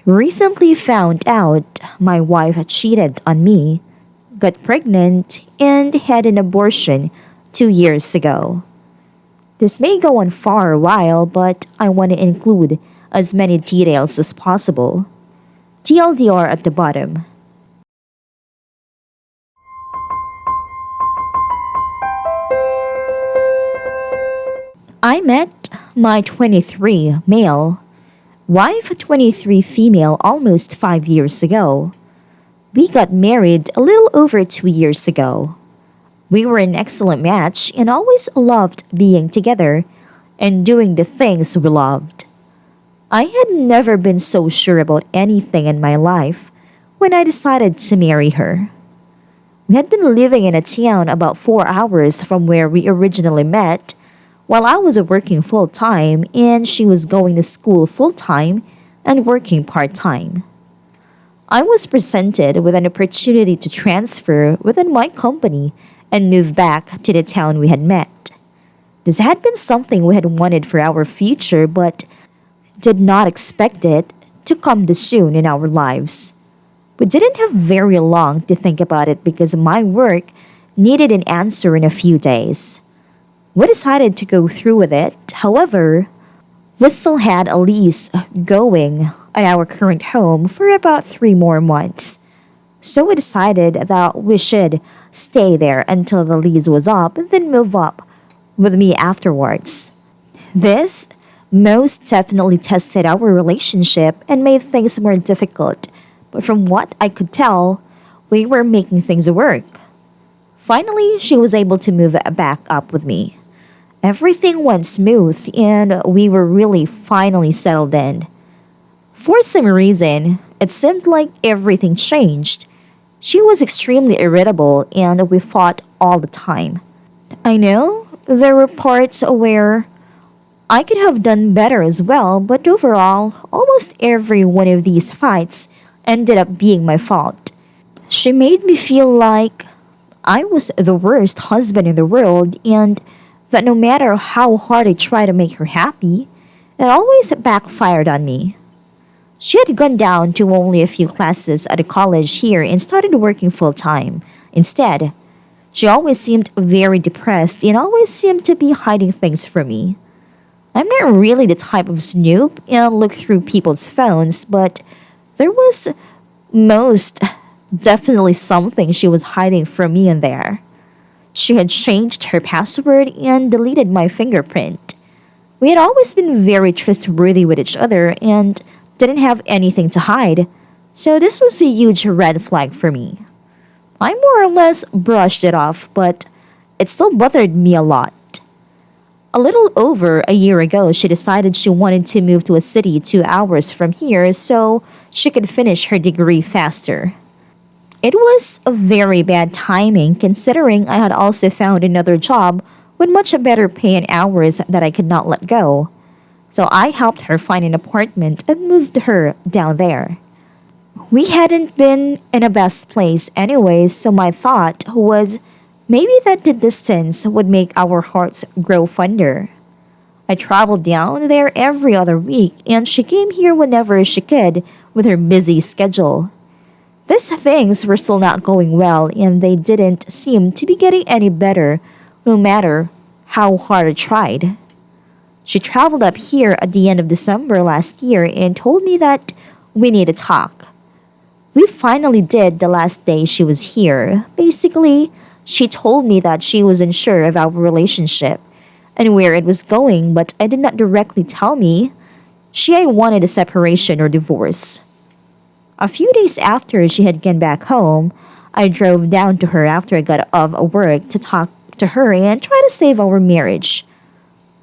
Recently found out my wife had cheated on me, got pregnant, and had an abortion 2 years ago. This may go on for a while, but I want to include as many details as possible. TLDR at the bottom. I met my 23 male wife, 23 female, almost 5 years ago. We got married a little over 2 years ago. We were an excellent match and always loved being together and doing the things we loved. I had never been so sure about anything in my life when I decided to marry her. We had been living in a town about 4 hours from where we originally met while I was working full time and she was going to school full time and working part time. I was presented with an opportunity to transfer within my company and move back to the town we had met. This had been something we had wanted for our future, but did not expect it to come this soon in our lives. We didn't have very long to think about it because my work needed an answer in a few days. We decided to go through with it. However, we still had a lease going at our current home for about 3 more months. So we decided that we should stay there until the lease was up and then move up with me afterwards. This most definitely tested our relationship and made things more difficult, but from what I could tell, we were making things work. Finally, she was able to move back up with me. Everything went smooth and we were really finally settled in. For some reason, it seemed like everything changed. She was extremely irritable and we fought all the time. I know there were parts where I could have done better as well, but overall, almost every one of these fights ended up being my fault. She made me feel like I was the worst husband in the world and that no matter how hard I tried to make her happy, it always backfired on me. She had gone down to only a few classes at a college here and started working full time. Instead, she always seemed very depressed and always seemed to be hiding things from me. I'm not really the type of snoop and look through people's phones, but there was most definitely something she was hiding from me in there. She had changed her password and deleted my fingerprint. We had always been very trustworthy with each other and didn't have anything to hide, so this was a huge red flag for me. I more or less brushed it off, but it still bothered me a lot. A little over a year ago, she decided she wanted to move to a city 2 hours from here so she could finish her degree faster. It was a very bad timing considering I had also found another job with much better pay and hours that I could not let go. So I helped her find an apartment and moved her down there. We hadn't been in a best place anyways, so my thought was maybe that the distance would make our hearts grow fonder. I traveled down there every other week and she came here whenever she could with her busy schedule. These things were still not going well and they didn't seem to be getting any better no matter how hard I tried. She traveled up here at the end of December last year and told me that we need to talk. We finally did the last day she was here. Basically, she told me that she was unsure of our relationship and where it was going, but I did not directly tell me she wanted a separation or divorce. A few days after she had gone back home, I drove down to her after I got off work to talk to her and try to save our marriage.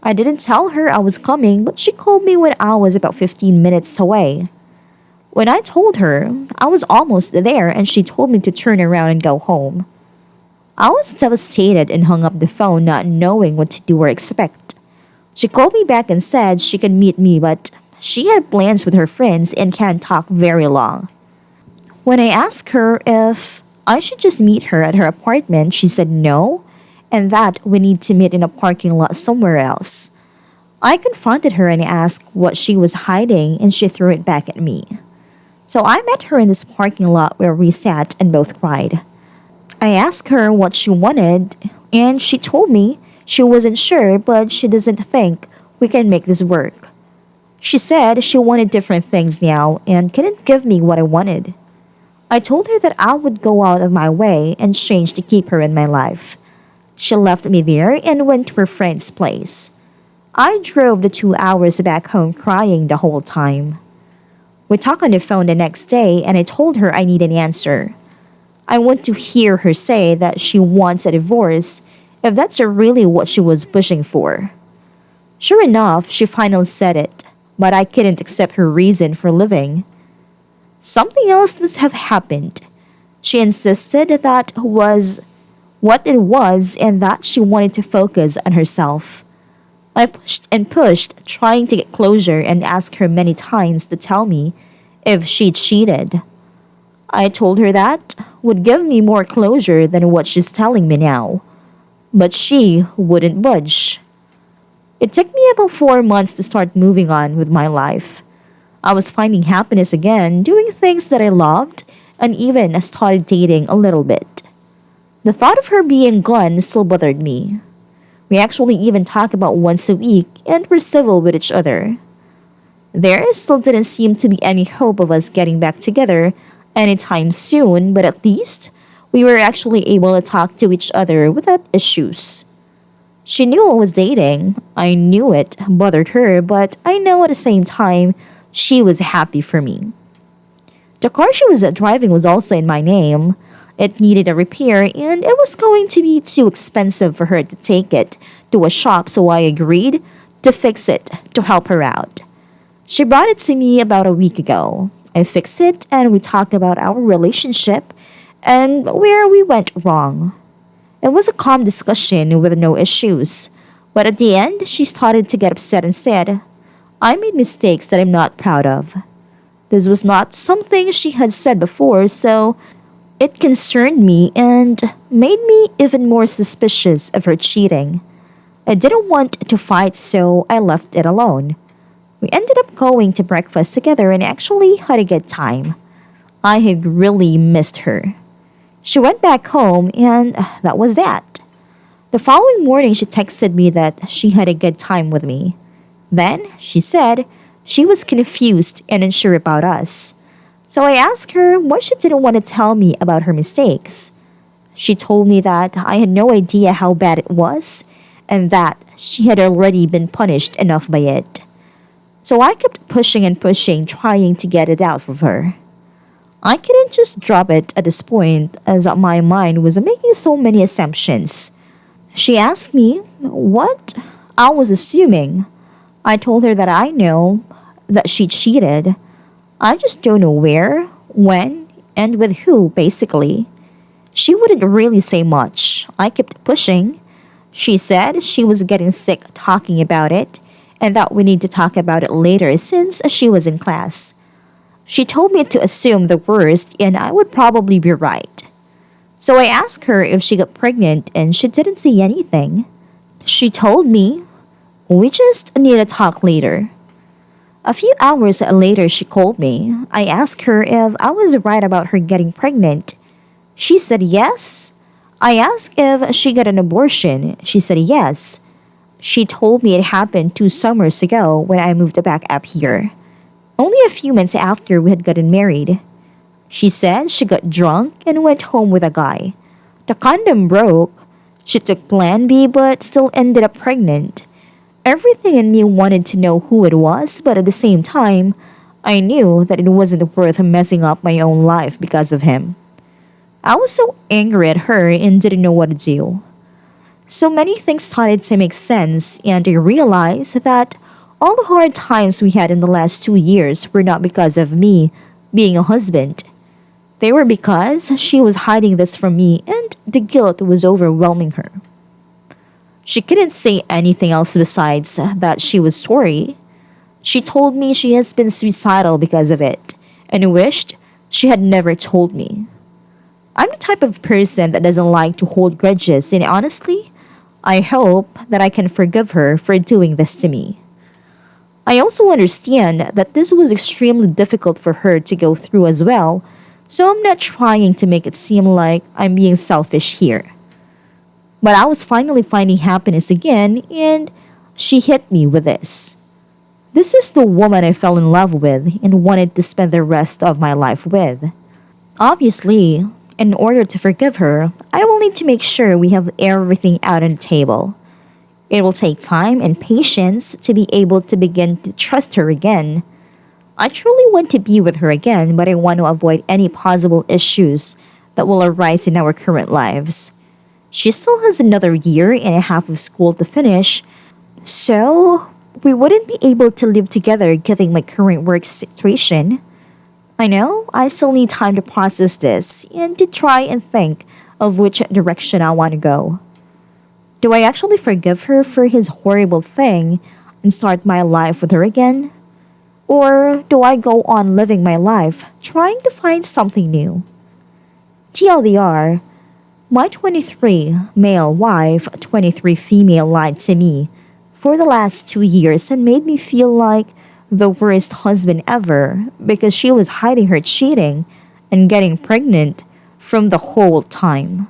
I didn't tell her I was coming, but she called me when I was about 15 minutes away. When I told her, I was almost there and she told me to turn around and go home. I was devastated and hung up the phone not knowing what to do or expect. She called me back and said she could meet me, but she had plans with her friends and can't talk very long. When I asked her if I should just meet her at her apartment, she said no, and that we need to meet in a parking lot somewhere else. I confronted her and asked what she was hiding, and she threw it back at me. So I met her in this parking lot where we sat and both cried. I asked her what she wanted, and she told me she wasn't sure, but she doesn't think we can make this work. She said she wanted different things now and couldn't give me what I wanted. I told her that I would go out of my way and change to keep her in my life. She left me there and went to her friend's place. I drove the 2 hours back home crying the whole time. We talked on the phone the next day and I told her I need an answer. I want to hear her say that she wants a divorce if that's really what she was pushing for. Sure enough, she finally said it, but I couldn't accept her reason for living. Something else must have happened. She insisted that was what it was and that she wanted to focus on herself. I pushed and pushed, trying to get closure and asked her many times to tell me if she cheated. I told her that would give me more closure than what she's telling me now. But she wouldn't budge. It took me about 4 months to start moving on with my life. I was finding happiness again, doing things that I loved, and even started dating a little bit. The thought of her being gone still bothered me. We actually even talk about once a week and were civil with each other. There still didn't seem to be any hope of us getting back together anytime soon, but at least we were actually able to talk to each other without issues. She knew I was dating. I knew it bothered her, but I know at the same time she was happy for me. The car she was driving was also in my name. It needed a repair and it was going to be too expensive for her to take it to a shop, so I agreed to fix it to help her out. She brought it to me about a week ago. I fixed it and we talked about our relationship and where we went wrong. It was a calm discussion with no issues, but at the end she started to get upset and said, I made mistakes that I'm not proud of. This was not something she had said before, so it concerned me and made me even more suspicious of her cheating. I didn't want to fight, so I left it alone. We ended up going to breakfast together and actually had a good time. I had really missed her. She went back home and that was that. The following morning she texted me that she had a good time with me. Then she said she was confused and unsure about us. So I asked her why she didn't want to tell me about her mistakes. She told me that I had no idea how bad it was and that she had already been punished enough by it. So I kept pushing and pushing, trying to get it out of her. I couldn't just drop it at this point as my mind was making so many assumptions. She asked me what I was assuming. I told her that I know that she cheated. I just don't know where, when, and with who, basically. She wouldn't really say much. I kept pushing. She said she was getting sick talking about it and that we need to talk about it later since she was in class. She told me to assume the worst and I would probably be right. So I asked her if she got pregnant and she didn't say anything. She told me, we just need to talk later. A few hours later, she called me. I asked her if I was right about her getting pregnant. She said yes. I asked if she got an abortion. She said yes. She told me it happened 2 summers ago when I moved back up here. Only a few months after we had gotten married. She said she got drunk and went home with a guy. The condom broke. She took Plan B but still ended up pregnant. Everything in me wanted to know who it was, but at the same time, I knew that it wasn't worth messing up my own life because of him. I was so angry at her and didn't know what to do. So many things started to make sense, and I realized that all the hard times we had in the last 2 years were not because of me being a husband. They were because she was hiding this from me and the guilt was overwhelming her. She couldn't say anything else besides that she was sorry. She told me she has been suicidal because of it and wished she had never told me. I'm the type of person that doesn't like to hold grudges, and honestly, I hope that I can forgive her for doing this to me. I also understand that this was extremely difficult for her to go through as well, so I'm not trying to make it seem like I'm being selfish here. But I was finally finding happiness again, and she hit me with this. This is the woman I fell in love with and wanted to spend the rest of my life with. Obviously, in order to forgive her, I will need to make sure we have everything out on the table. It will take time and patience to be able to begin to trust her again. I truly want to be with her again, but I want to avoid any possible issues that will arise in our current lives. She still has another year and a half of school to finish, so we wouldn't be able to live together given my current work situation. I know I still need time to process this and to try and think of which direction I want to go. Do I actually forgive her for his horrible thing and start my life with her again? Or do I go on living my life trying to find something new? TLDR, my 23 male wife, 23 female lied to me for the last 2 years and made me feel like the worst husband ever because she was hiding her cheating and getting pregnant from the whole time.